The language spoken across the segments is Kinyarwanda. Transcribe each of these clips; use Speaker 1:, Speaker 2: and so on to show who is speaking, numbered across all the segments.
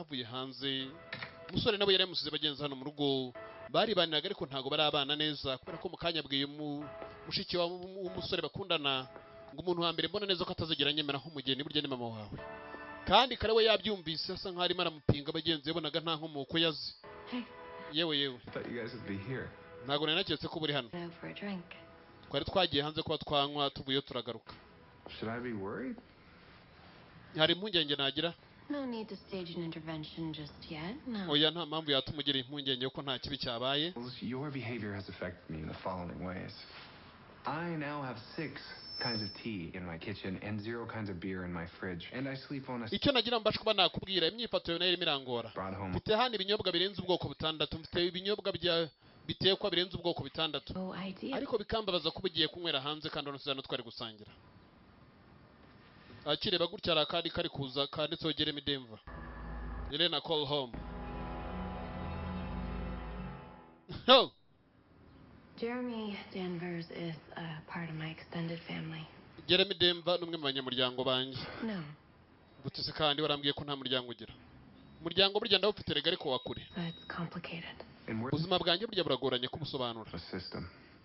Speaker 1: bavuye hanze umusore nabo yari yamusize bagenzi hano mu rugo bari baniraga ariko ntago bari abana neza kubera ko mukanya bwiye mushiki w'umusore bakundana ngo umuntu wa mbere mbona neza ko atazigera nyemera nk'umugeni burya ni mama wawe kandi kare we yabyumvise asa nkaho arimo aramupinga bagenzi yabonaga nta nkomoko yazi yewe ntago nari naketse ko buri hano twari twagiye hanze kuba twanywa tuvuye turagaruka hari impungenge nagira
Speaker 2: No need to stage an intervention just yet. No.
Speaker 1: Oya nta mpamvu yatuma ugira impungenge ko nta kibi cyabaye.
Speaker 3: Your behavior has affected me in the following ways. I now have 6 kinds of tea in my kitchen and 0 kinds of beer in my fridge, and I sleep on a
Speaker 1: icyo nagira mbasha kuba nakubwira imyifato yawe nayo mirangora mfite hano ibinyobwa birenze ubwoko butandatu mfite ibinyobwa bya bitekwa birenze ubwoko bitandatu ariko bikambabaza ko ugiye kunywera hanze kandi onusizano twari gusangira akireba gutya arakandi kari kuza kanditseho Jeremy Denver Elena call home oh
Speaker 2: Jeremy Danvers is a part of my extended family.
Speaker 1: Jeremy Denver numwe mu banyamuryango banjye
Speaker 2: No.
Speaker 1: Butse kandi warambwiye ko nta muryango ugira umuryango burya ndawo ufite rega ariko wakure
Speaker 2: It's complicated.
Speaker 1: ubuzima bwanjye burya buragoranye kumusobanura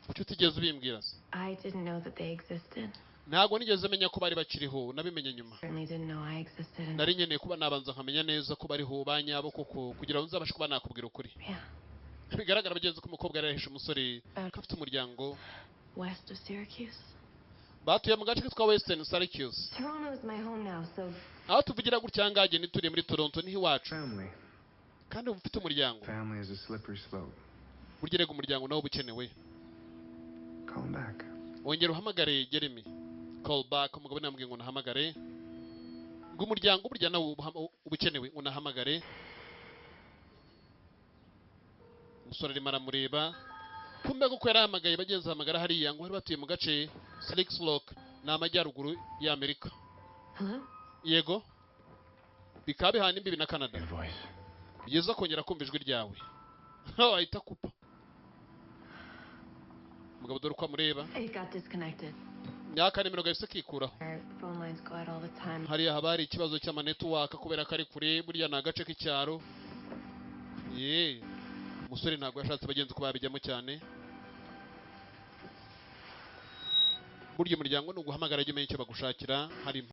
Speaker 1: kuki utigeze ubimbwira se
Speaker 2: I didn't know that they existed.
Speaker 1: ntago nigeze menya ko bari bakiriho nabimenye nyuma
Speaker 2: Certainly didn't know I existed.
Speaker 1: nari nkeneye kuba nabanza nkamenya neza ko bariho banyabo koko kugira ngo nzabashe kuba nakubwira ukuri
Speaker 2: Yeah.
Speaker 1: bigaragara bagenzi ko umukobwa yarahishe umusore afite umuryango
Speaker 2: West of Syracuse.
Speaker 1: batuye mu gace kitwa Western Syracuse
Speaker 2: Toronto is my home now, so
Speaker 1: aho tuvugira gutya ngage nituriye muri Toronto niho iwacu kandi ufite umuryango
Speaker 3: Family is a slippery slope.
Speaker 1: burya rega umuryango nawo bukenewe
Speaker 3: Call him back.
Speaker 1: wongera uhamagare Jeremy call back umugabo namubwiye ngo nahamagare ngo umuryango burya nawo ubukenewe unahamagare umusore arimo aramureba kumbe ko yarahamagaye bagenzi hamagara hariya ngo bari batuye mu gace Slicks Rock ni amajyaruguru y'Amerika
Speaker 2: hello?
Speaker 1: yego bikaba bihana imbibi na Canada bigeza kongera kumva ijwi ryawe ahita kupa umugabo dore uko amureba
Speaker 2: It got disconnected.
Speaker 1: myaka nimero gahise kikuraho
Speaker 2: Our phone lines go out all the time.
Speaker 1: hariya haba hari ikibazo cy'amanetiwaka kubera ko ari kure burya ni agace k'icyaro umusore ntabwo yashatse bagenzi ko babijyamo cyane burya umuryango ni uguhamagara jya umenya icyo bagushakira hari